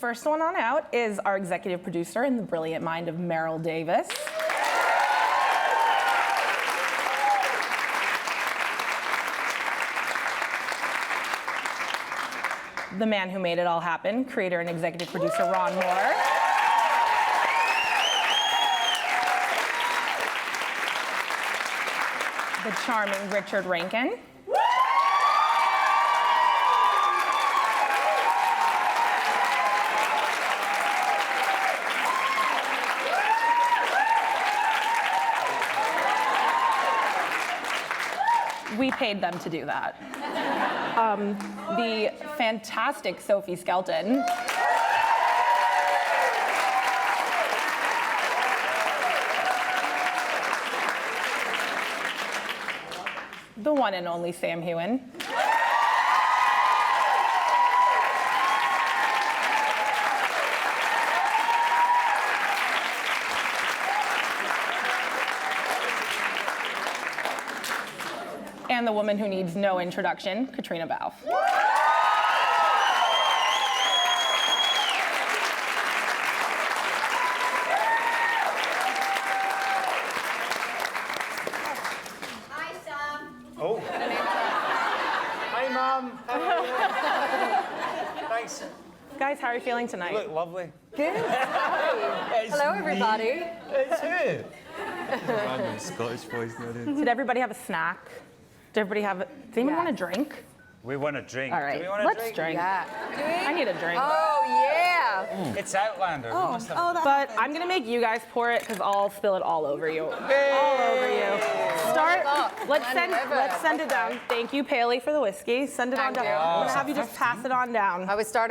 first one on out is our executive producer and the brilliant mind of Meryl Davis. The man who made it all happen, creator and executive producer Ron Moore. The charming Richard Rankin. We paid them to do that. The fantastic Sophie Skelton. The one and only Sam Hewen. And the woman who needs no introduction, Katrina Balfe. Hi, Sam. Oh. Hi, Mom. Thanks. Guys, how are you feeling You tonight? look lovely. Good. Hello, everybody. It's who? Random Scottish voice now, dude. Did everybody have a snack? Did anyone want a drink? We want a drink. All Do right, we want a let's drink? drink. Yeah. Do we? I need a drink. Oh, yeah. It's Outlander. We must have... But I'm gonna make you guys pour it because I'll spill it all over you. All over you. Start. Let's send it down. Thank you, Paley, for the whiskey. Send it on Thank down. you. I'm gonna have you just pass it on down. I would start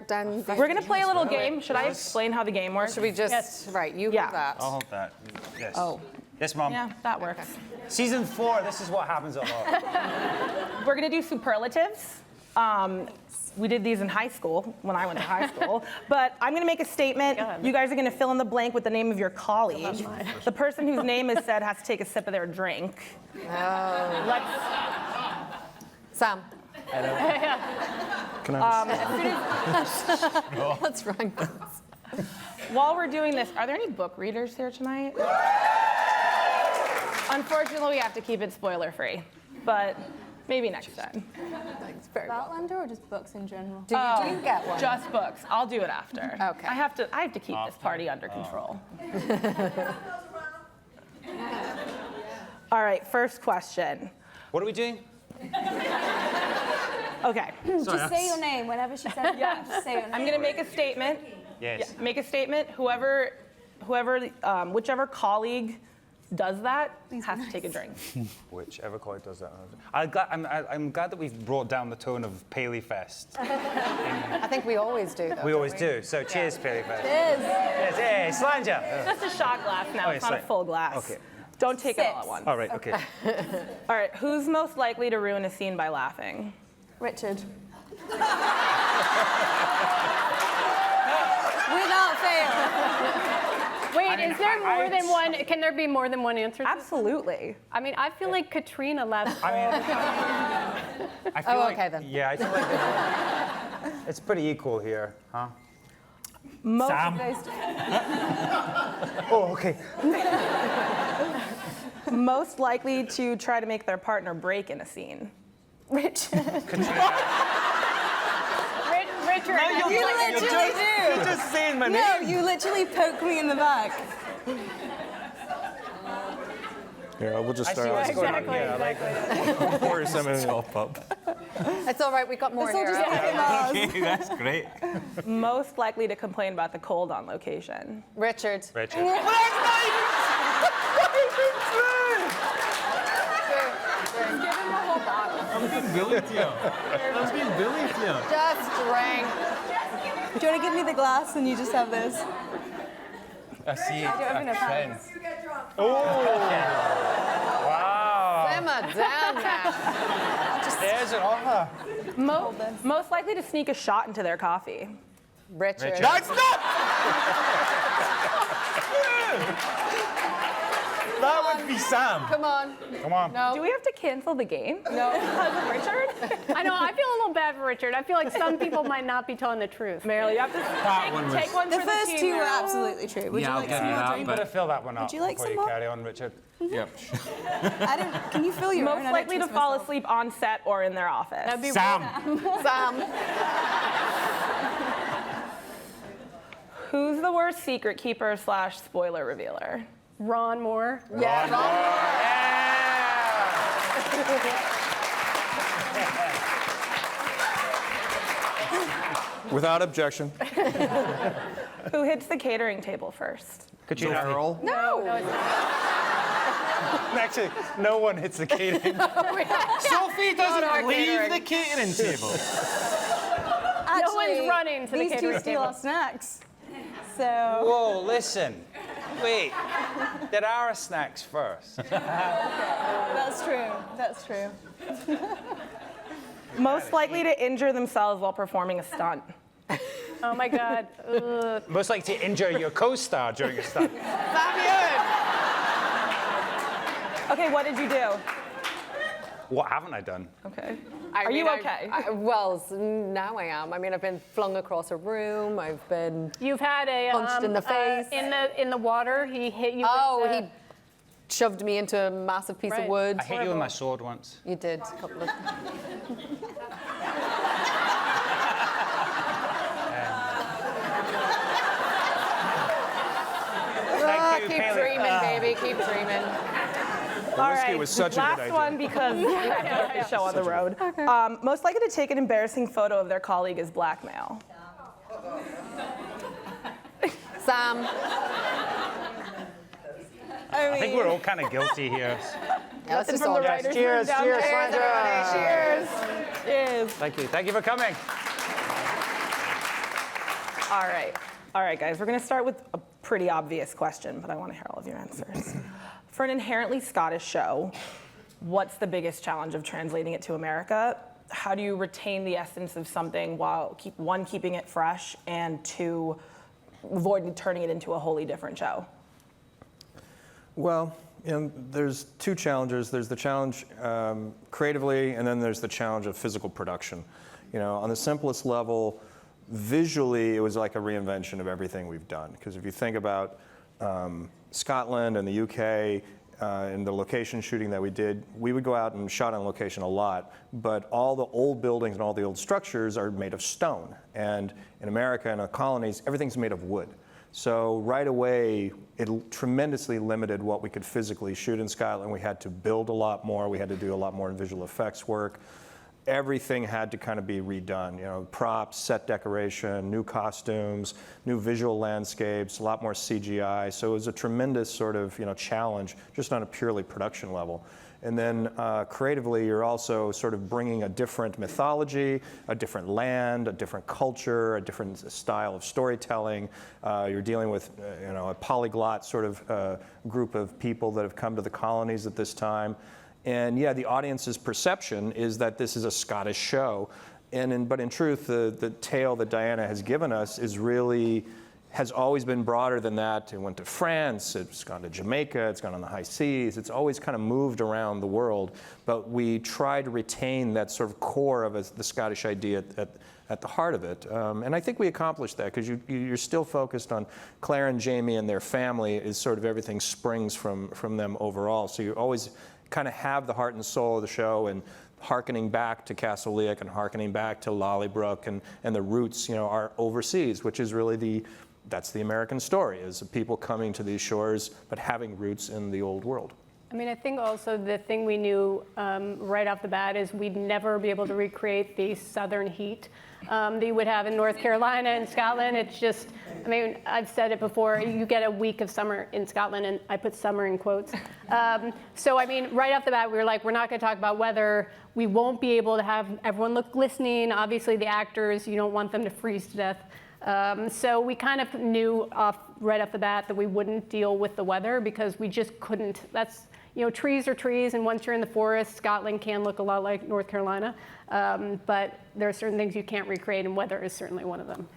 down. We're gonna play a little game. Should I explain how the game works? Should we just, right, you Yeah. hold that. I'll hold that. Yes. Oh. Yes, Mom. Yeah, that works. Season 4, this is what happens a lot. We're gonna do superlatives. We did these in high school when I went to high school. But I'm gonna make a statement. You guys are gonna fill in the blank with the name of your colleague. The person whose name is said has to take a sip of their drink. Oh. Let's. Sam. Can I have What's wrong? While we're doing this, are there any book readers here tonight? Unfortunately, we have to keep it spoiler-free, but maybe next time. Thanks very much. Outlander or just books in general? Do you get one? Just books. I'll do it after. Okay. I have to keep this party under control. All right, first question. What are we doing? Okay. Just say your name whenever she says just say your name. I'm gonna make a statement. Yes. Make a statement. Whichever colleague does that has to take a drink. Whichever colleague does that. I'm glad that we've brought down the tone of Paley Fest. I think we always do, though. We always do. So cheers, Paley Fest. Cheers. Yes, hey, Slanger. Just a shot glass now. Oh, It's yeah, not a sorry. full glass. Okay. Don't take it all at Sips. once. All right, okay. All right. Who's most likely to ruin a scene by laughing? Richard. Without fail. Wait, is there more than one? Can there be more than one answer? to this? Absolutely. I mean, I feel like Katrina laughs. I feel Oh, like, okay, then. Yeah, I feel like it's pretty equal here, huh? Most Oh, okay. most likely to try to make their partner break in a scene. Richard. Richard, You literally do. You're just saying my name. No, you literally poke me in the back. Here, we'll just I see start what's out. going on here. Like, Pour some in top up. It's all right, we got more It's all here. just fucking ours. Okay, that's great. Most likely to complain about the cold on location. Richard. Richard. I'm being bullied here. I'm being bullied here. Just drink. Do you want to give me the glass and you just have this? I see have enough a trend. Wow. Simmer down now. There's an offer. Most likely to sneak a shot into their coffee. Richard. That's not. That That would be Sam. Come on. Come on. No. Do we have to cancel the game? No. Because of Richard? I know, I feel a little bad for Richard. I feel like some people might not be telling the truth. Meryl, you have to one was- take one The for the first team, two were Meryl. absolutely true. Would Yeah, you I'll like get some it more out, drink? You better fill that one up you like before some you more? carry on, Richard. Yep. Can you fill your own? I Most don't likely to trust fall myself. asleep on set or in their office. That'd be Sam. Sam. Who's the worst secret keeper / spoiler revealer? Ron Moore. Yeah. Without objection. Who hits the catering table first? Katrina. Earl. No. Actually, no one hits the catering. Sophie Not our doesn't leave catering. the catering table. No one's running to the these two catering steal table. our snacks. So Whoa, listen. Wait. There are snacks first. that's true. That's true. Most likely to injure themselves while performing a stunt. Oh my God. Ugh. Most likely to injure your co-star during a stunt. Okay, what did you do? What haven't I done? Okay. I Are you mean, okay? Now I am. I mean, I've been flung across a room. I've been. You've had a Punched in the face. in the water. He hit you. Oh, with the, he shoved me into a massive piece of Right. wood. I hit you with my sword once. You did a couple of. Thank you, Keep Kaylee. dreaming, baby. Keep dreaming. All whiskey right, was such a good last idea. one because we have to get the show on the road. Most likely to take an embarrassing photo of their colleague is blackmail. Sam. I think we're all kind of guilty here. Yeah, let's just From all the just- writers' Cheers, room down cheers, there. Sandra. Cheers. Cheers. Thank you for coming. All right, guys, we're gonna start with a pretty obvious question, but I wanna hear all of your answers. For an inherently Scottish show, what's the biggest challenge of translating it to America? How do you retain the essence of something while keeping it fresh, and two, avoiding turning it into a wholly different show? Well, there's two challenges. There's the challenge creatively, and then there's the challenge of physical production. On the simplest level, visually, it was like a reinvention of everything we've done. Because if you think about Scotland and the UK, and the location shooting that we did, we would go out and shot on location a lot, but all the old buildings and all the old structures are made of stone. And in America and the colonies, everything's made of wood. So right away, it tremendously limited what we could physically shoot in Scotland. We had to build a lot more. We had to do a lot more visual effects work. Everything had to kind of be redone. Props, set decoration, new costumes, new visual landscapes, a lot more CGI. So it was a tremendous sort of challenge just on a purely production level. And then creatively, you're also sort of bringing a different mythology, a different land, a different culture, a different style of storytelling. You're dealing with a polyglot sort of group of people that have come to the colonies at this time. And yeah, the audience's perception is that this is a Scottish show. But in truth, the tale that Diana has given us has always been broader than that. It went to France, it's gone to Jamaica, it's gone on the high seas. It's always kind of moved around the world. But we try to retain that sort of core of the Scottish idea at the heart of it. And I think we accomplished that because you're still focused on Claire and Jamie and their family. Is sort of everything springs from them overall. So you always kind of have the heart and soul of the show, and harkening back to Castle Leoch and harkening back to Lollybrook, and the roots are overseas, which is really that's the American story, is people coming to these shores but having roots in the old world. I mean, I think also the thing we knew right off the bat is we'd never be able to recreate the southern heat that you would have in North Carolina and Scotland. It's just, I mean, I've said it before, you get a week of summer in Scotland, and I put summer in quotes. So, I mean, right off the bat, we were like, we're not going to talk about weather. We won't be able to have everyone look glistening. Obviously, the actors, you don't want them to freeze to death. So we kind of knew right off the bat that we wouldn't deal with the weather because we just couldn't. That's, trees are trees, and once you're in the forest, Scotland can look a lot like North Carolina. But there are certain things you can't recreate, and weather is certainly one of them.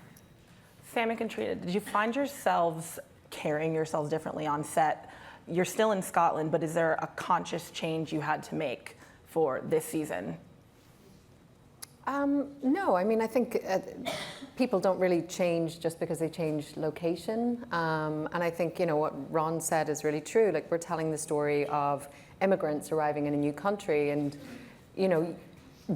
Sam and Katrina, did you find yourselves carrying yourselves differently on set You're still in Scotland, but is there a conscious change you had to make for this season? No, I mean, I think people don't really change just because they change location. And I think, what Ron said is really true. Like, we're telling the story of immigrants arriving in a new country. And,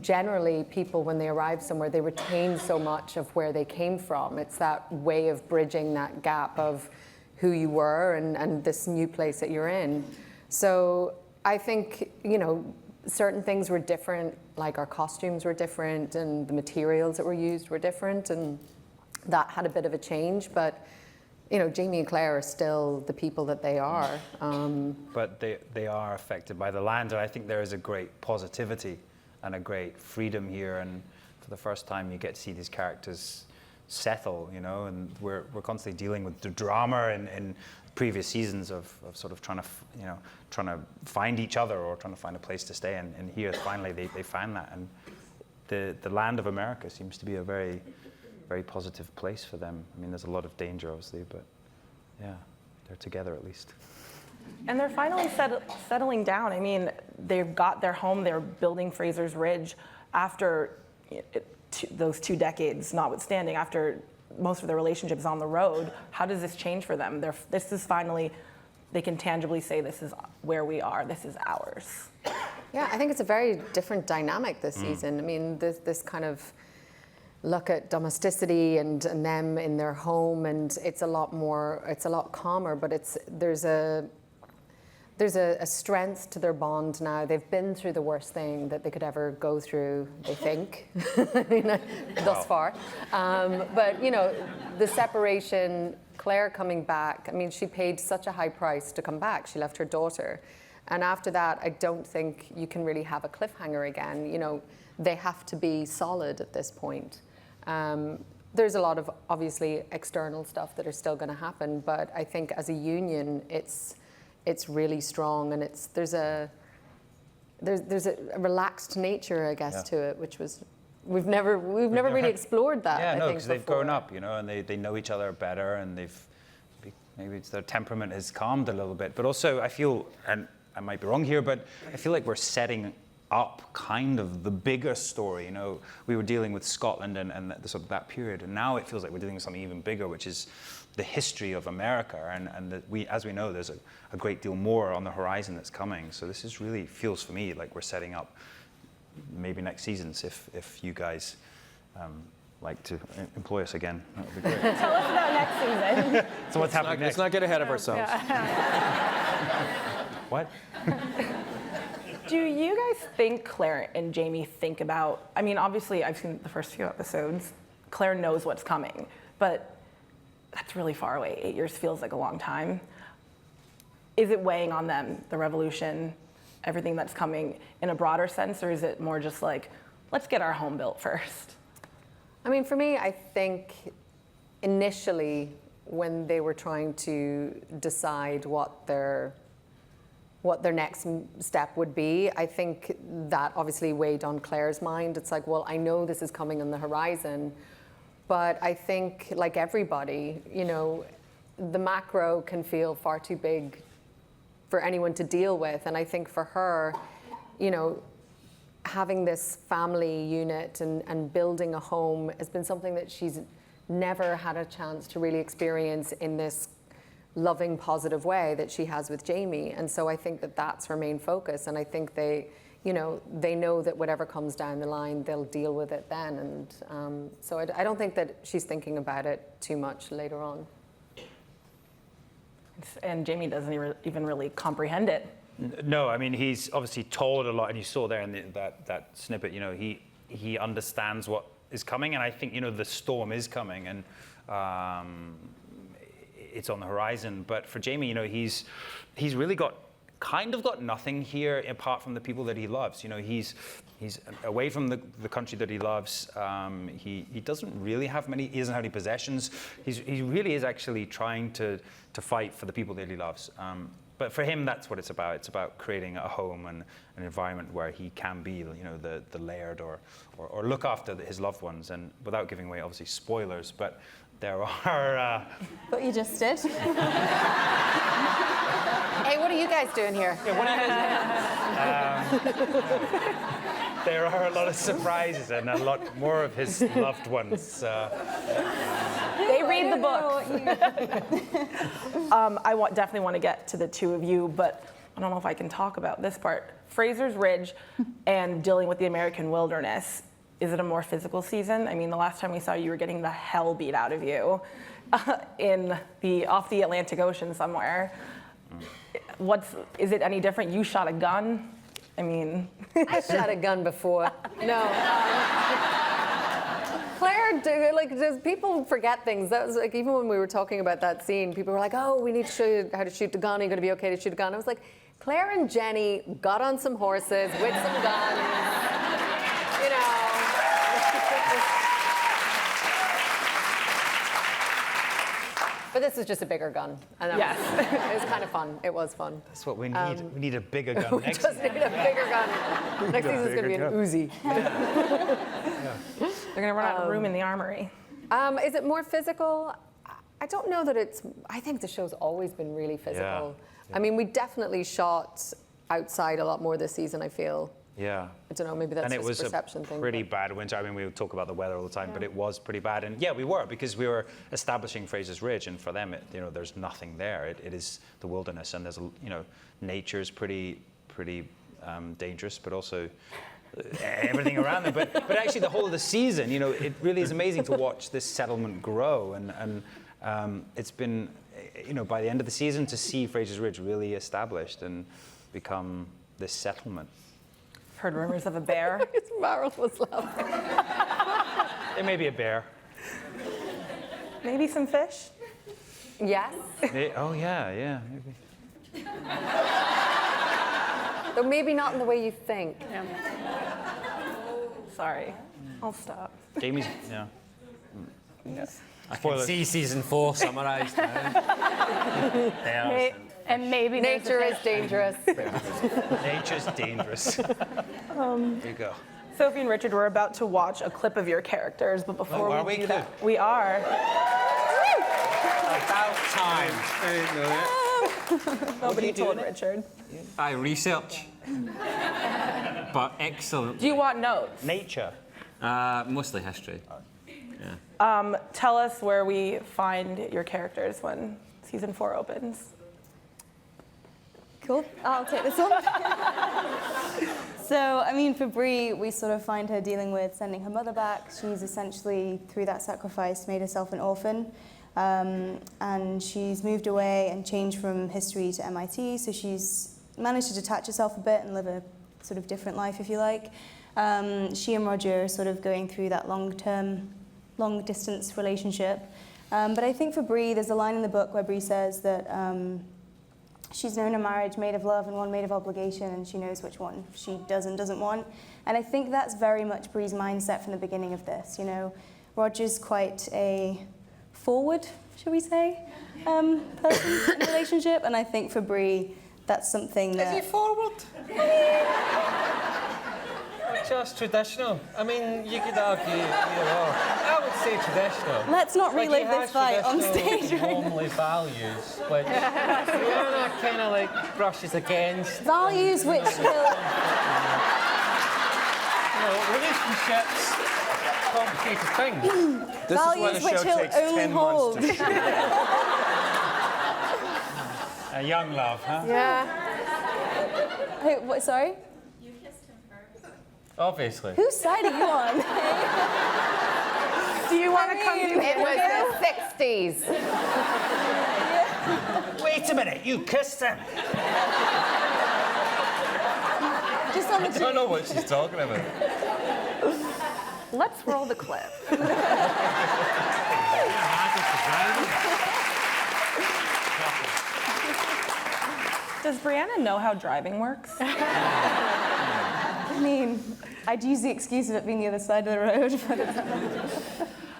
generally people, when they arrive somewhere, they retain so much of where they came from. It's that way of bridging that gap of who you were and this new place that you're in. So I think, certain things were different, like our costumes were different and the materials that were used were different, and that had a bit of a change. But Jamie and Claire are still the people that they are. But they are affected by the land, and I think there is a great positivity and a great freedom here, and for the first time you get to see these characters settle, and we're constantly dealing with the drama in previous seasons of sort of trying to find each other or trying to find a place to stay, and here finally they found that, and the land of America seems to be a very, very positive place for them. I mean, there's a lot of danger obviously, but yeah, they're together at least. And they're finally settling down. I mean, they've got their home. They're building Fraser's Ridge after those 2 decades, notwithstanding, after most of their relationships on the road. How does this change for them? This is finally, they can tangibly say, this is where we are. This is ours. Yeah, I think it's a very different dynamic this season. I mean, this kind of look at domesticity and them in their home, and it's a lot calmer, but there's a strength to their bond now. They've been through the worst thing that they could ever go through, they think, thus far. But, the separation, Claire coming back, I mean, she paid such a high price to come back. She left her daughter. And after that, I don't think you can really have a cliffhanger again. They have to be solid at this point. There's a lot of, obviously, external stuff that are still going to happen, but I think as a union, it's really strong, and there's a relaxed nature, I guess, to it, which was we've never really explored that. Yeah, I no, think because they've grown up, and they know each other better, and maybe their temperament has calmed a little bit. But also, I feel, and I might be wrong here, but I feel like we're setting up kind of the bigger story. We were dealing with Scotland and sort of that period, and now it feels like we're dealing with something even bigger, which is the history of America, and that as we know, there's a great deal more on the horizon that's coming. So this is really feels for me like we're setting up maybe next seasons if you guys like to employ us again. That would be great. Tell us about next season. So what's happening next? Let's not get ahead of ourselves. What? Do you guys think Claire and Jamie think about, I mean, obviously I've seen the first few episodes. Claire knows what's coming, but that's really far away. 8 years feels like a long time. Is it weighing on them, the revolution, everything that's coming in a broader sense, or is it more just like, let's get our home built first? I mean, for me, I think initially when they were trying to decide what their next step would be, I think that obviously weighed on Claire's mind. It's like, well, I know this is coming on the horizon, but I think, like everybody, the macro can feel far too big for anyone to deal with. And I think for her, having this family unit and building a home has been something that she's never had a chance to really experience in this loving, positive way that she has with Jamie. And so I think that that's her main focus. And I think they know that whatever comes down the line, they'll deal with it then. And so I don't think that she's thinking about it too much later on. And Jamie doesn't even really comprehend it. No, I mean, he's obviously told a lot, and you saw there in that snippet, he understands what is coming, and I think, the storm is coming, and it's on the horizon. But for Jamie, he's really got nothing here apart from the people that he loves. He's away from the country that he loves. He doesn't really have he doesn't have any possessions. He really is actually trying to fight for the people that he loves. But for him, that's what it's about. It's about creating a home and an environment where he can be, the laird or look after his loved ones. And without giving away, obviously, spoilers, but there are... What you just did. It guys doing here? There are a lot of surprises and a lot more of his loved ones. They read the book. Definitely want to get to the two of you, but I don't know if I can talk about this part. Fraser's Ridge and dealing with the American wilderness. Is it a more physical season? I mean, the last time we saw you were getting the hell beat out of you off the Atlantic Ocean somewhere. Is it any different? You shot a gun? I mean, I shot a gun before. No. Claire, does people forget things? That was like, even when we were talking about that scene, people were like, "Oh, we need to show you how to shoot the gun. Are you going to be okay to shoot a gun?" I was like, Claire and Jenny got on some horses with some guns. You know. But this is just a bigger gun. And yes. It was kind of fun. It was fun. That's what we need. We need a bigger gun We next just time. need a bigger gun. Next season is going to be an Uzi. They're going to run out of room in the armory. Is it more physical? I don't know that it's. I think the show's always been really physical. I mean, we definitely shot outside a lot more this season, I feel. Yeah. I don't know, maybe that's And it just was a perception a thing. pretty bad winter. I mean, we talk about the weather all the time, but it was pretty bad. And yeah, we were, because we were establishing Fraser's Ridge, and for them, there's nothing there. It is the wilderness, and there's, nature's pretty dangerous, but also everything around them. But actually, the whole of the season, it really is amazing to watch this settlement grow, and it's been, by the end of the season, to see Fraser's Ridge really established and become this settlement. Heard rumors of a bear. Meryl was laughing. There may be a bear. Maybe some fish. Yes. Oh yeah, maybe. Though maybe not in the way you think. Sorry. I'll stop. Jamie's, yeah. I can see season 4 summarised now. And maybe there's a Nature is fish. dangerous. Nature's dangerous. There you go. Sophie and Richard, we're about to watch a clip of your characters, but before are we we? do that, we are. About time. Nobody told Richard. I research. But excellent. Do you want notes? Nature. Mostly history. Tell us where we find your characters when season 4 opens. Cool. I'll take this one. So, I mean, for Bree, we sort of find her dealing with sending her mother back. She's essentially, through that sacrifice, made herself an orphan. And she's moved away and changed from history to MIT. So she's managed to detach herself a bit and live a sort of different life, if you like. She and Roger are sort of going through that long-distance relationship. But I think for Bree, there's a line in the book where Bree says that she's known a marriage made of love and one made of obligation, and she knows which one she does and doesn't want. And I think that's very much Bree's mindset from the beginning of this. Roger's quite a forward, shall we say, person in a relationship, and I think for Bree, that's something that... Is he forward? Just traditional. I mean, you could argue either or. I would say traditional. Let's not Like, relive he this has fight on traditional stage right now. homely values, which Rihanna kind of like brushes against. Values which will... Relationships, complicated things. This is why Values the which show he'll takes only 10 months to hold. shoot. A young love, huh? Yeah. Who, what, sorry? Obviously. Whose side are you on? Do you want to come to It was the 60s. Wait a minute, you kissed him. Just on the I don't know what she's talking about. Let's roll the clip. Does Brianna know how driving works? I mean, I'd use the excuse of it being the other side of the road, but it's...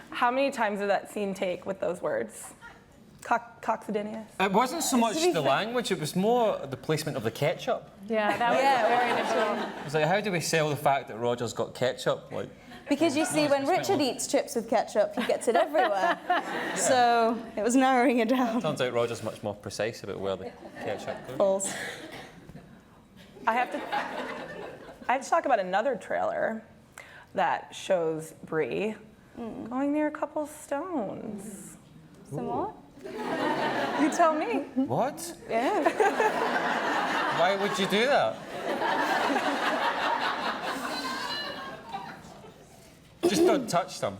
How many times did that scene take with those words? Coxidinius? It wasn't so much the language, it was more the placement of the ketchup. Yeah, that was very difficult. It was like, how do we sell the fact that Roger's got ketchup? Like, Because you see, when Richard eats chips with ketchup, he gets it everywhere. So it was narrowing it down. Turns out Roger's much more precise about where the ketchup goes. Balls. I have to talk about another trailer that shows Brie going near a couple stones. Some what? You tell me. What? Yeah. Why would you do that? Just don't touch them.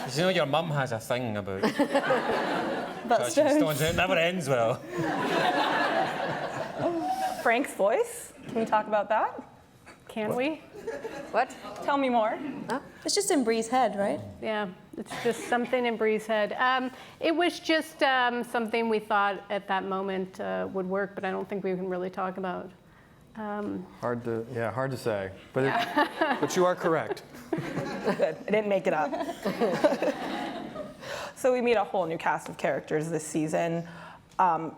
'Cause you know your mum has a thing about But touching stones. stones. It never ends well. Frank's voice. Can we talk about that? Can we? What? Tell me more. It's just in Brie's head, right? Yeah, it's just something in Brie's head. It was just something we thought at that moment would work, but I don't think we can really talk about. Hard to say. But, but you are correct. Good. I didn't make it up. So we meet a whole new cast of characters this season,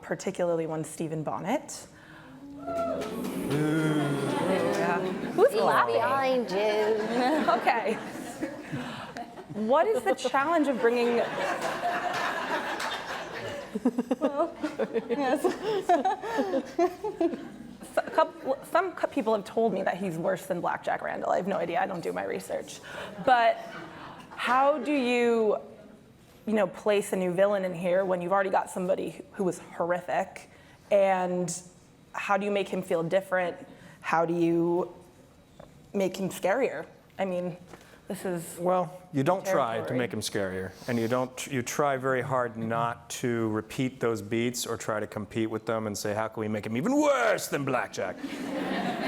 particularly one Stephen Bonnet. Who's laughing? Behind you. Okay. What is the challenge of bringing? Some people have told me that he's worse than Blackjack Randall. I have no idea. I don't do my research. But how do you place a new villain in here when you've already got somebody who was horrific? And how do you make him feel different? How do you make him scarier? I mean, this is Well, you don't try to territory. make him scarier, and you try very hard not to repeat those beats or try to compete with them and say, how can we make him even worse than Blackjack?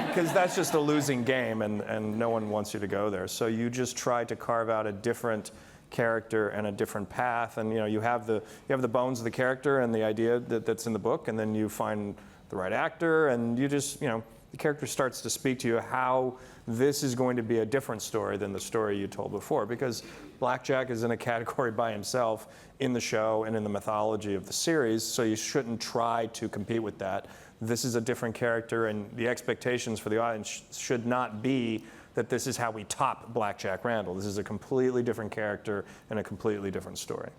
Because that's just a losing game, and no one wants you to go there. So you just try to carve out a different character and a different path, and you have the bones of the character and the idea that's in the book, and then you find the right actor, and you just the character starts to speak to you how this is going to be a different story than the story you told before, because Blackjack is in a category by himself in the show and in the mythology of the series, so you shouldn't try to compete with that. This is a different character, and the expectations for the audience should not be that this is how we top Blackjack Randall. This is a completely different character and a completely different story.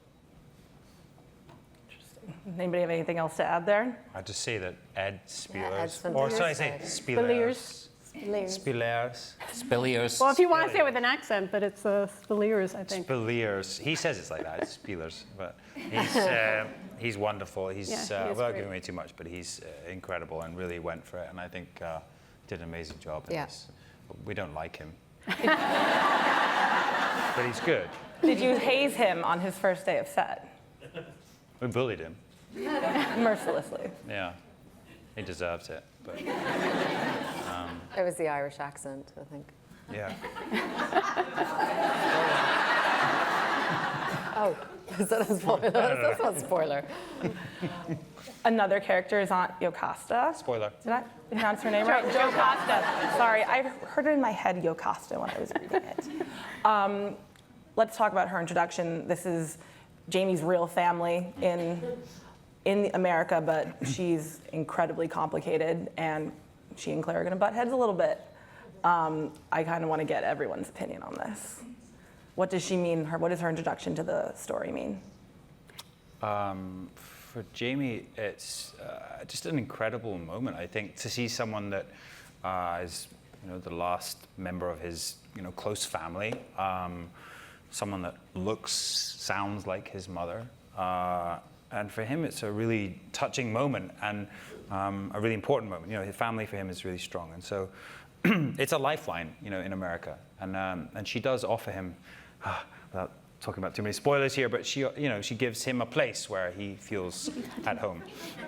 Anybody have anything else to add there? I'd just say that Ed Spielers, Ed's or sorry, I say Spiliers. Spillers. Spilliers. Well, if you want to say it with an accent, but it's Spiliers, I think. Spillers. He says it's like that. It's Spielers, but he's wonderful. He's Yeah, he is without great. giving away too much, but he's incredible and really went for it. And I think did an amazing job in Yeah. this. We don't like him, but he's good. Did you haze him on his first day of set? We bullied him. Mercilessly. Yeah, he deserves it. But It was the Irish accent, I think. yeah, Oh, is that a spoiler? That's not a spoiler. Another character is Aunt Yocasta. spoiler. Did I pronounce her name right? Jocasta. Sorry, I heard it in my head, Yocasta, when I was reading it. Let's talk about her introduction. This is Jamie's real family in America, but she's incredibly complicated, and she and Claire are gonna butt heads a little bit. I kind of want to get everyone's opinion on this. What does she mean? What does her introduction to the story mean? For Jamie, it's just an incredible moment. I think to see someone that is, the last member of his, close family, someone that looks, sounds like his mother, and for him, it's a really touching moment and a really important moment. His family for him is really strong, and so it's a lifeline, in America, and she does offer him, without talking about too many spoilers here, but she gives him a place where he feels at home.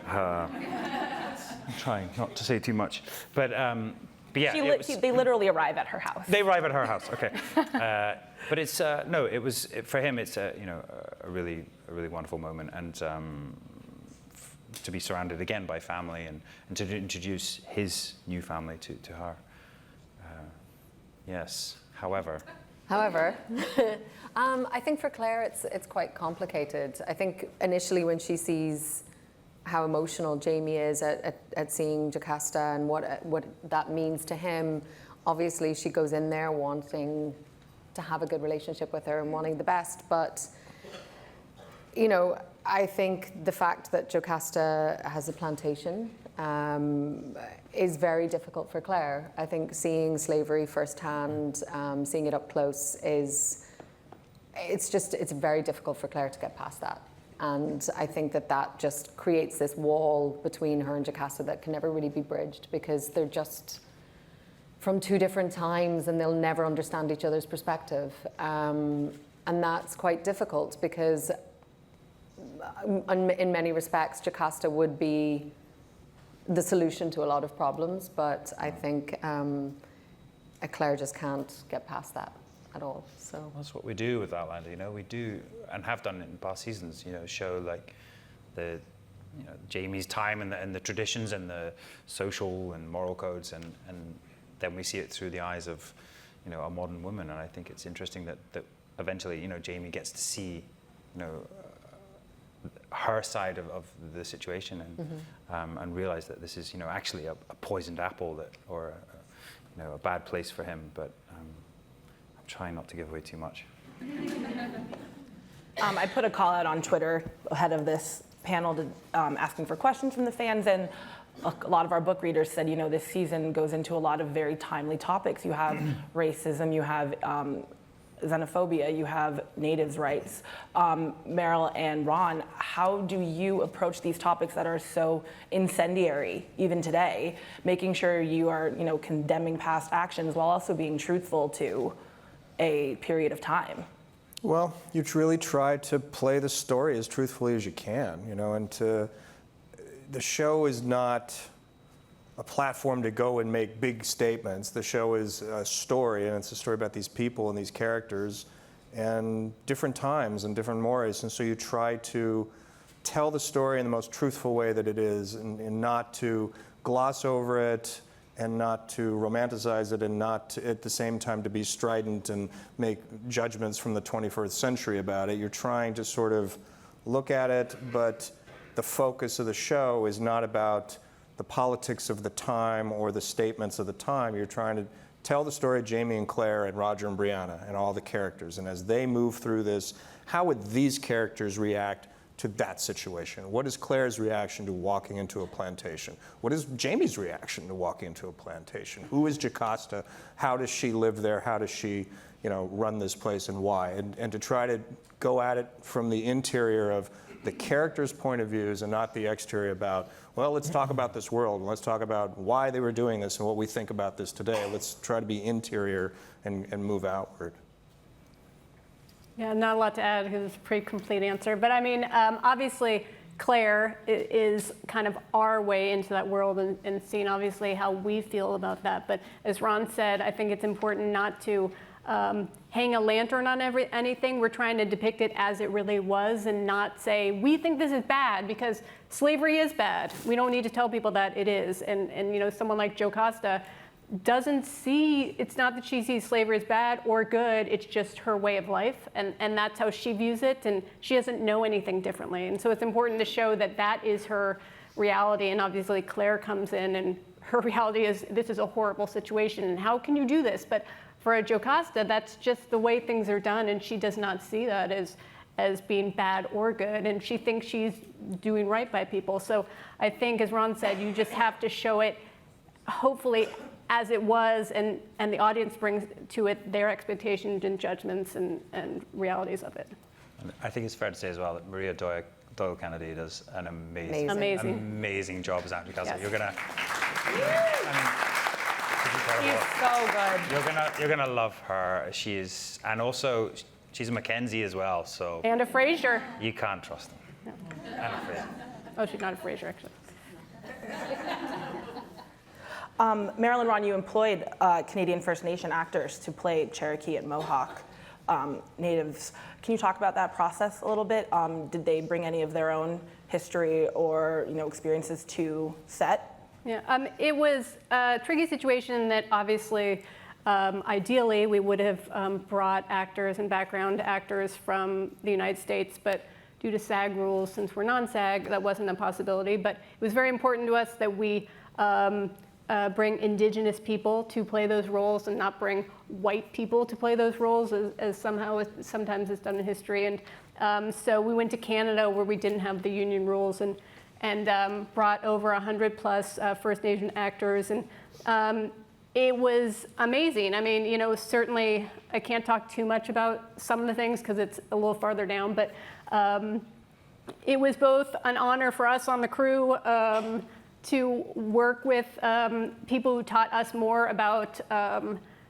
I'm trying not to say too much, but yeah. They literally arrive at her house. They arrive at her house. Okay, but it's for him. It's a really wonderful moment, and to be surrounded again by family and to introduce his new family to her. Yes. However, I think for Claire, it's quite complicated. I think initially when she sees how emotional Jamie is at seeing Jocasta and what that means to him Obviously, she goes in there wanting to have a good relationship with her and wanting the best, but you know, I think the fact that Jocasta has a plantation is very difficult for Claire. I think seeing slavery firsthand, seeing it up close it's very difficult for Claire to get past that. And I think that just creates this wall between her and Jocasta that can never really be bridged, because they're just from two different times and they'll never understand each other's perspective. And that's quite difficult, because in many respects, Jocasta would be the solution to a lot of problems, but I think Claire just can't get past that at all. So That's what we do with Outlander, you know. We do, and have done it in past seasons, you know, show like the, you know, Jamie's time and the traditions and the social and moral codes, and then we see it through the eyes of, you know, a modern woman. And I think it's interesting that eventually, you know, Jamie gets to see, you know, her side of the situation, and realize that this is, you know, actually a poisoned apple, or you know, a bad place for him. But I'm trying not to give away too much. I put a call out on Twitter ahead of this panel to, asking for questions from the fans, and a lot of our book readers said, you know, this season goes into a lot of very timely topics. You have racism, you have xenophobia, you have natives' rights. Meryl and Ron, how do you approach these topics that are so incendiary even today, making sure you are, you know, condemning past actions while also being truthful to a period of time? Well, you really try to play the story as truthfully as you can, you know, and the show is not a platform to go and make big statements. The show is a story, and it's a story about these people and these characters and different times and different mores. And so you try to tell the story in the most truthful way that it is, and not to gloss over it, and not to romanticize it, and not to, at the same time, to be strident and make judgments from the 21st century about it. You're trying to sort of look at it, but the focus of the show is not about the politics of the time or the statements of the time. You're trying to tell the story of Jamie and Claire and Roger and Brianna and all the characters. And as they move through this, how would these characters react to that situation? What is Claire's reaction to walking into a plantation? What is Jamie's reaction to walking into a plantation? Who is Jocasta? How does she live there? How does she, you know, run this place, and why? And to try to go at it from the interior of the characters' point of views, and not the exterior about, well, let's talk about this world, and let's talk about why they were doing this and what we think about this today. Let's try to be interior and move outward. Yeah, not a lot to add because it's a pretty complete answer. But I mean, obviously, Claire is kind of our way into that world, and seeing obviously how we feel about that. But as Ron said, I think it's important not to hang a lantern on anything. We're trying to depict it as it really was, and not say, we think this is bad, because slavery is bad. We don't need to tell people that it is. And you know, someone like Jocasta doesn't see, it's not that she sees slavery as bad or good, it's just her way of life, and that's how she views it, and she doesn't know anything differently. And so it's important to show that that is her reality. And obviously Claire comes in, and her reality is, this is a horrible situation, and how can you do this? But for a Jocasta, that's just the way things are done, and she does not see that as being bad or good, and she thinks she's doing right by people. So I think, as Ron said, you just have to show it, hopefully, as it was, and the audience brings to it their expectations and judgments and realities of it. And I think it's fair to say as well that Maria Doyle Kennedy does an amazing job as Aunt Jocasta. Yes. You're gonna, She's so good. you're gonna love her. She's, and also she's a Mackenzie as well, so And a Frasier. you can't trust them. No. And a Fraser. Oh, she's not a Frasier, actually. Marilyn, Ron, you employed Canadian First Nation actors to play Cherokee and Mohawk natives. Can you talk about that process a little bit? Did they bring any of their own history or, you know, experiences to set? Yeah, it was a tricky situation that obviously, ideally, we would have brought actors and background actors from the United States, but due to SAG rules, since we're non-SAG, that wasn't a possibility. But it was very important to us that we bring Indigenous people to play those roles and not bring white people to play those roles, as sometimes it's done in history. And so we went to Canada where we didn't have the union rules and brought over 100 plus First Nation actors. And it was amazing. I mean, certainly I can't talk too much about some of the things because it's a little farther down, but it was both an honor for us on the crew to work with people who taught us more about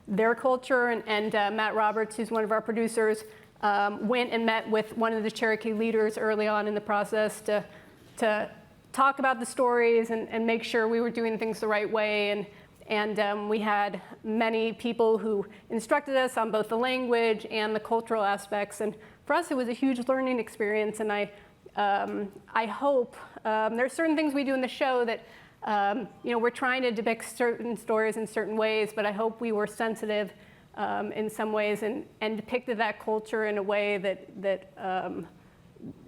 their culture. And Matt Roberts, who's one of our producers, went and met with one of the Cherokee leaders early on in the process to talk about the stories and make sure we were doing things the right way. And we had many people who instructed us on both the language and the cultural aspects. And for us, it was a huge learning experience. And I hope there's certain things we do in the show that we're trying to depict certain stories in certain ways, but I hope we were sensitive in some ways and depicted that culture in a way that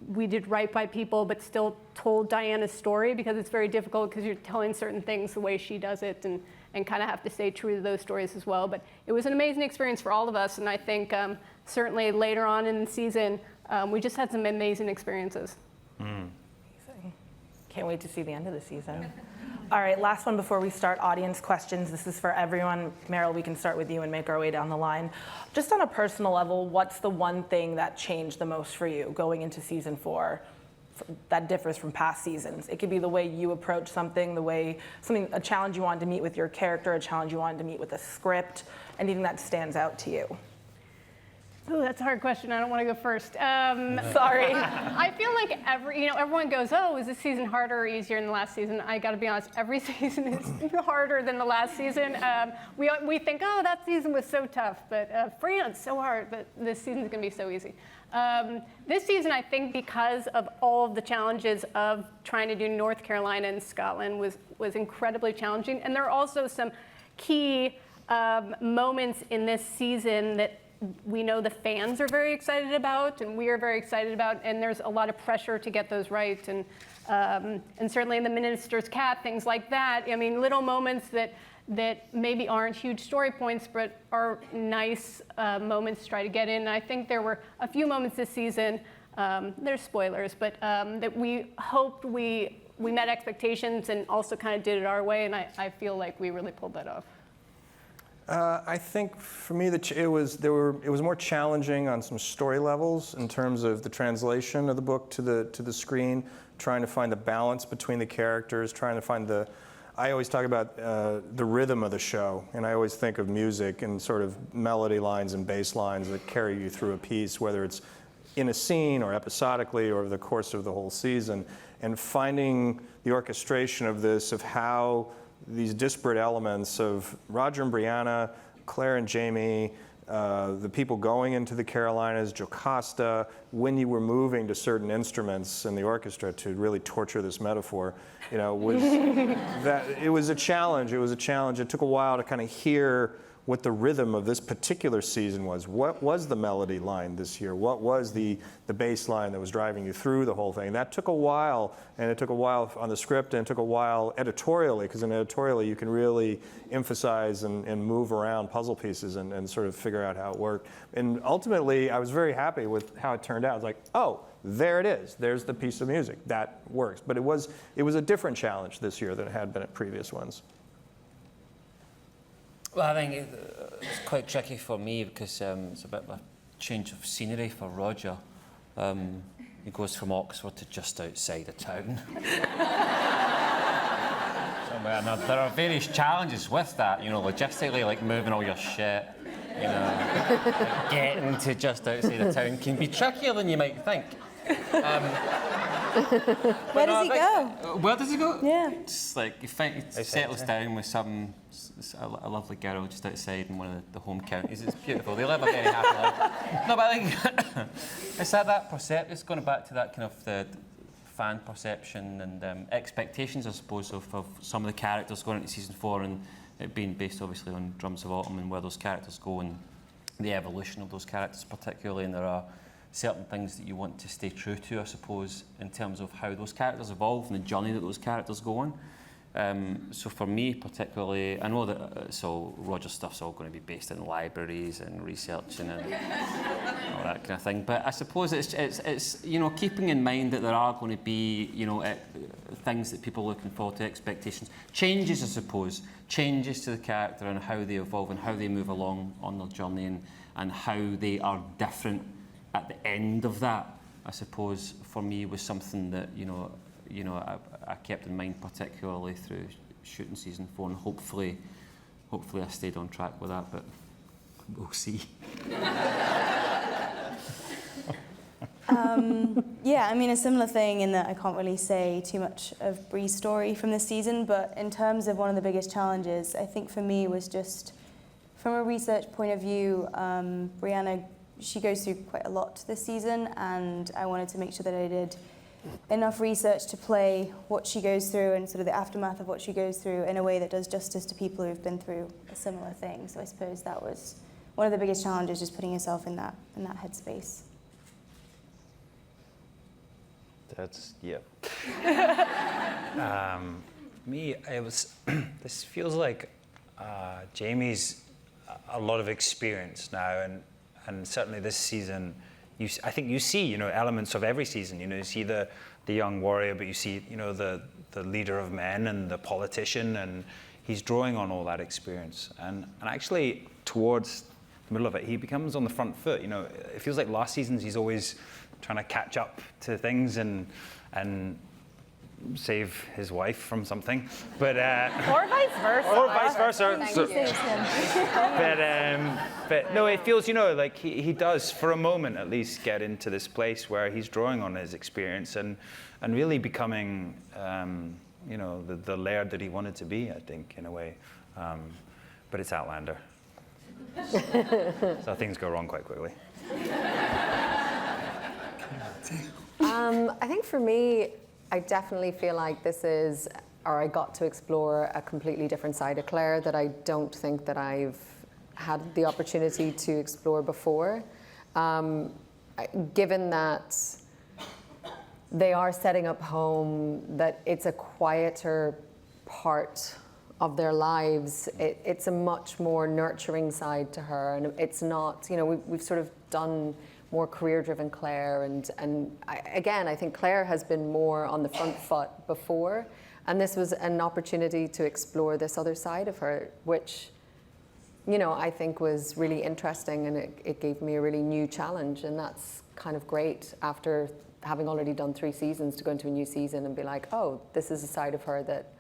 we did right by people, but still told Diana's story, because it's very difficult because you're telling certain things the way she does it and kind of have to stay true to those stories as well. But it was an amazing experience for all of us, and I think certainly later on in the season, we just had some amazing experiences. Amazing. Can't wait to see the end of the season. All right, last one before we start audience questions. This is for everyone. Meryl, we can start with you and make our way down the line. Just on a personal level, what's the one thing that changed the most for you going into season 4 that differs from past seasons? It could be the way you approach something, a challenge you wanted to meet with your character, a challenge you wanted to meet with a script, anything that stands out to you. Oh, that's a hard question. I don't want to go first. Sorry. I feel like everyone goes, oh, is this season harder or easier than the last season? I got to be honest, every season is harder than the last season. We think, oh, that season was so tough, but France, so hard, but this season's going to be so easy. This season, I think, because of all of the challenges of trying to do North Carolina and Scotland was incredibly challenging. And there are also some key moments in this season that we know the fans are very excited about, and we are very excited about, and there's a lot of pressure to get those right. And certainly in The Minister's Cat, things like that. I mean, little moments that maybe aren't huge story points, but are nice moments to try to get in. And I think there were a few moments this season, there's spoilers, but that we hoped we met expectations and also kind of did it our way, and I feel like we really pulled that off. I think for me it was more challenging on some story levels in terms of the translation of the book to the screen, trying to find the balance between the characters, trying to find I always talk about the rhythm of the show, and I always think of music and sort of melody lines and bass lines that carry you through a piece, whether it's in a scene or episodically or over the course of the whole season, and finding the orchestration of this, of how these disparate elements of Roger and Brianna, Claire and Jamie, the people going into the Carolinas, Jocasta, when you were moving to certain instruments in the orchestra, to really torture this metaphor, was that it was a challenge. It was a challenge. It took a while to kind of hear what the rhythm of this particular season was. What was the melody line this year? What was the bass line that was driving you through the whole thing? That took a while, and it took a while on the script, and it took a while editorially, because in editorially you can really emphasize and move around puzzle pieces and sort of figure out how it worked. And ultimately, I was very happy with how it turned out. I was like, oh, there it is. There's the piece of music. That works. But it was a different challenge this year than it had been at previous ones. Well, I think it's quite tricky for me because it's a bit of a change of scenery for Roger. He goes from Oxford to just outside of town. Somewhere. Now, there are various challenges with that, logistically, like moving all your shit, like getting to just outside of town can be trickier than you might think. Where does he go? Where does he go? Yeah. Just like he settles down with a lovely girl just outside in one of the home counties. It's beautiful. They live a very happy life. No, but I think it's that perception. It's going back to that kind of the fan perception and expectations, I suppose, of some of the characters going into season 4, and it being based obviously on Drums of Autumn and where those characters go and the evolution of those characters particularly, and there are certain things that you want to stay true to, I suppose, in terms of how those characters evolve and the journey that those characters go on. So for me particularly, I know that Roger's stuff's all going to be based in libraries and researching and all that kind of thing. But I suppose it's you know, keeping in mind that there are going to be, you know, things that people are looking forward to, expectations, changes, I suppose, changes to the character and how they evolve and how they move along on their journey and how they are different at the end of that, I suppose, for me was something that, you know, I kept in mind particularly through shooting season 4, and hopefully I stayed on track with that, but we'll see. Yeah, I mean, a similar thing in that I can't really say too much of Bree's story from this season, but in terms of one of the biggest challenges, I think for me was just, from a research point of view, Brianna, she goes through quite a lot this season, and I wanted to make sure that I did enough research to play what she goes through and sort of the aftermath of what she goes through in a way that does justice to people who've been through a similar thing. So I suppose that was one of the biggest challenges, just putting yourself in that headspace. That's, yeah. Me, it was, this feels like Jamie's a lot of experience now, and certainly this season, I think you see, you know, elements of every season. You know, you see the young warrior, but you see, you know, the leader of men and the politician, and he's drawing on all that experience. And actually, towards the middle of it, he becomes on the front foot. You know, it feels like last season's he's always trying to catch up to things and save his wife from something, but Or vice versa. or vice versa. But no, it feels, you know, like he does for a moment at least get into this place where he's drawing on his experience and really becoming, you know, the laird that he wanted to be, I think, in a way. But it's Outlander, so things go wrong quite quickly. I think for me, I definitely feel like this is, or I got to explore a completely different side of Claire that I don't think that I've had the opportunity to explore before. Given that they are setting up home, that it's a quieter part of their lives, it's a much more nurturing side to her, and it's not, you know, we've sort of done more career-driven Claire, and I think Claire has been more on the front foot before, and this was an opportunity to explore this other side of her, which, you know, I think was really interesting, and it gave me a really new challenge, and that's kind of great after having already done 3 seasons to go into a new season and be like, oh, this is a side of her that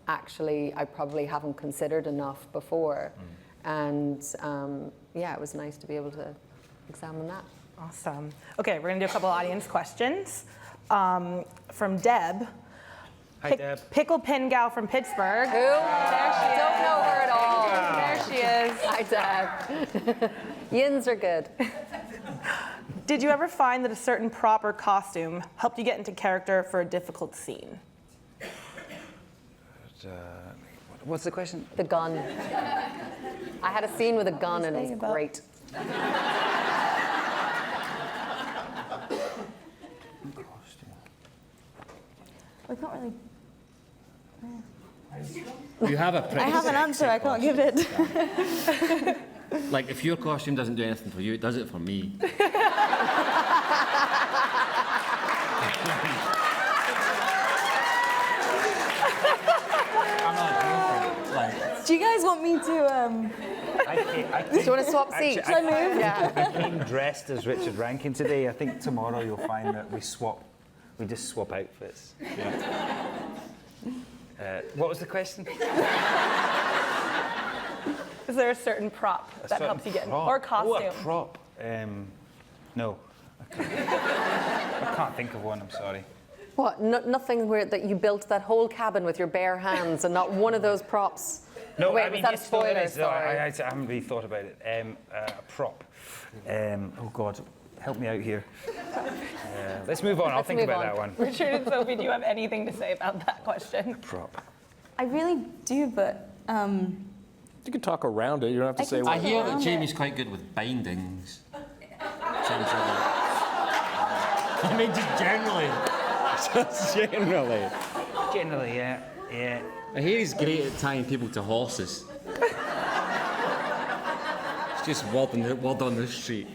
actually I probably haven't considered enough before, and yeah, it was nice to be able to examine that. Awesome. Okay, we're gonna do a couple audience questions. From Deb. Hi, Deb. Pickle Pin Gal from Pittsburgh. Who? There she is. Don't know her at all. There she is. Hi, Deb. Yins are good. Did you ever find that a certain prop or costume helped you get into character for a difficult scene? What's the question? The gun. I had a scene with a gun and it was great. We can't really. You have a pretty I have an sexy answer. I can't give it. Like, if your costume doesn't do anything for you, it does it for me. I'm not joking. Like, Do you guys want me to? Do you want to swap seats? Actually, move? Yeah. I came dressed as Richard Rankin today. I think tomorrow you'll find that we just swap outfits. Yeah. What was the question? Is there a certain prop that helps you get in? Or costume? Oh, a prop. No. I can't think of one, I'm sorry. What? Nothing where that you built that whole cabin with your bare hands and not one of those props? No, Wait, I mean, was that a yes, no, it spoiler? is. No, Sorry. I haven't really thought about it. A prop. Oh, God, help me out here. Let's move on. I'll think move about on. that one. Richard and Sophie, do you have anything to say about that question? Prop. I really do, but You can talk around it. You don't have to say I what. hear that Jamie's quite good with bindings. I mean, just generally. Generally. Generally, yeah. Yeah. I hear he's great at tying people to horses. It's just word on the street.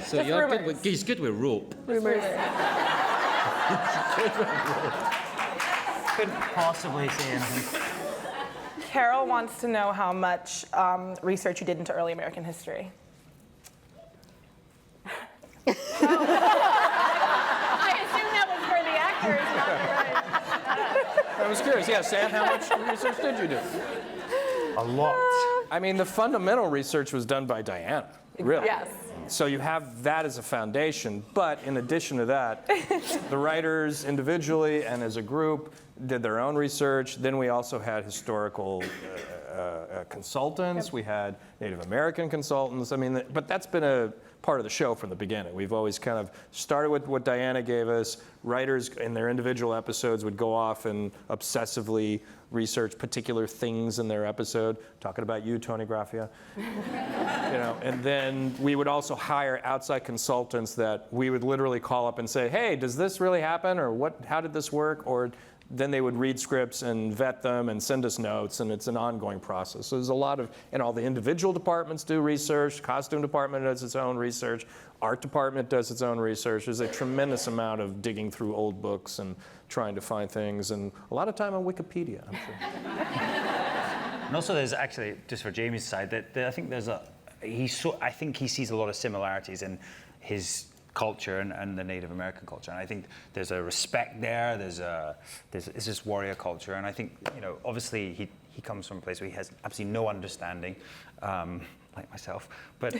So Just you're rumors. he's good with rope. Couldn't possibly say anything. Carol wants to know how much research you did into early American history. I assume that was for the actors, not the I was curious. Yeah, Sam, how much research did you do? A lot. I mean, the fundamental research was done by Diana. Really. Yes. So you have that as a foundation, but in addition to that, the writers individually and as a group did their own research. Then we also had historical consultants. We had Native American consultants. I mean, but that's been a part of the show from the beginning. We've always kind of started with what Diana gave us. Writers in their individual episodes would go off and obsessively research particular things in their episode. Talking about you, Tony Graffia. And then we would also hire outside consultants that we would literally call up and say, hey, does this really happen? Or how did this work? Or then they would read scripts and vet them and send us notes, and it's an ongoing process. So there's a lot of, and all the individual departments do research, costume department does its own research, art department does its own research. There's a tremendous amount of digging through old books and trying to find things, and a lot of time on Wikipedia, I'm sure. And also, there's actually, just for Jamie's side, that I think I think he sees a lot of similarities in his culture and the Native American culture, and I think there's a respect there. There's this warrior culture, and I think obviously he comes from a place where he has absolutely no understanding, like myself. But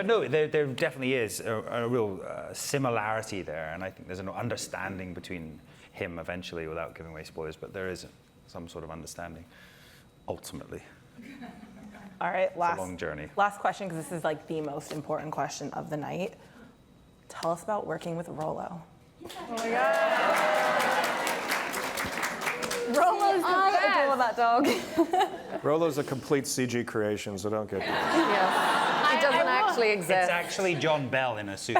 no, there definitely is a real similarity there, and I think there's an understanding between him eventually, without giving away spoilers. But there is some sort of understanding, ultimately. All right, It's a long journey. Last question, because this is like the most important question of the night. Tell us about working with Rollo. Rollo's I adore that dog. Rollo's a complete CG creation, so don't get that. Yes. He doesn't actually exist. It's actually John Bell in a suit.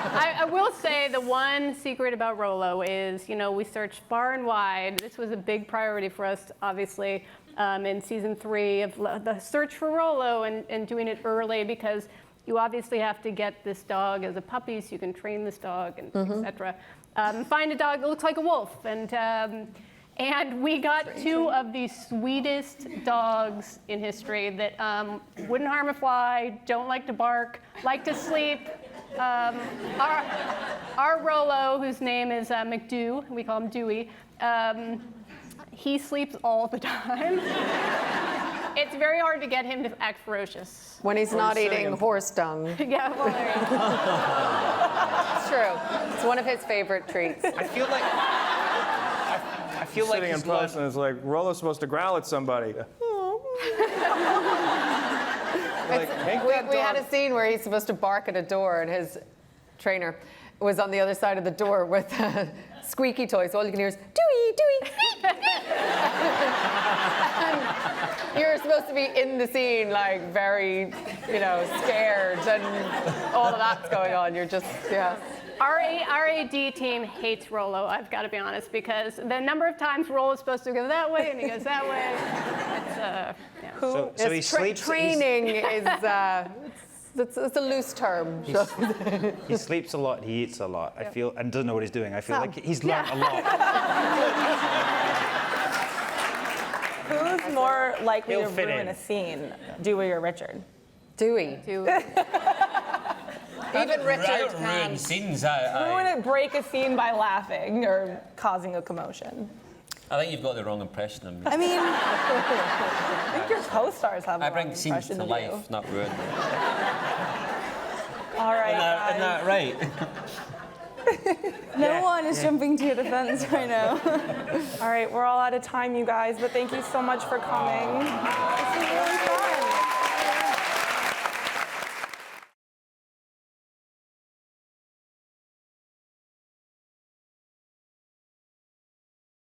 I will say the one secret about Rollo is, we searched far and wide. This was a big priority for us, obviously, in season 3 of the search for Rollo and doing it early, because you obviously have to get this dog as a puppy so you can train this dog, and etc. Find a dog that looks like a wolf, and we got 2 of the sweetest dogs in history that wouldn't harm a fly, don't like to bark, like to sleep. Our Rollo, whose name is McDew, we call him Dewey, he sleeps all the time. It's very hard to get him to act ferocious. When he's not eating horse dung. Yeah, well, there you go. It's true. It's one of his favorite treats. I feel like Sitting in he's post, and it's like, Rollo's supposed to growl at somebody. We had a scene where he's supposed to bark at a door, and his trainer was on the other side of the door with a squeaky toy, so all you can hear is, Dewey, Dewey. And you're supposed to be in the scene, like, very, scared, and all of that's going on. You're just, Our AD team hates Rollo, I've got to be honest, because the number of times Rollo's supposed to go that way and he goes that way. So he sleeps. Training is, it's a loose term. He sleeps a lot. He eats a lot. I feel, and doesn't know what he's doing. I feel like he's learned a lot. Who's more likely He'll to fit ruin in. a scene, Dewey or Richard? Dewey. Even Richard ruin can. scenes. Break a scene by laughing or causing a commotion. I think you've got the wrong impression of me. I mean, I think your co-stars have I the wrong bring scenes impression to of life, you. not ruin. All right, Isn't that right? No one is jumping to your defense right now. All right, we're all out of time, you guys, but thank you so much for coming. This is really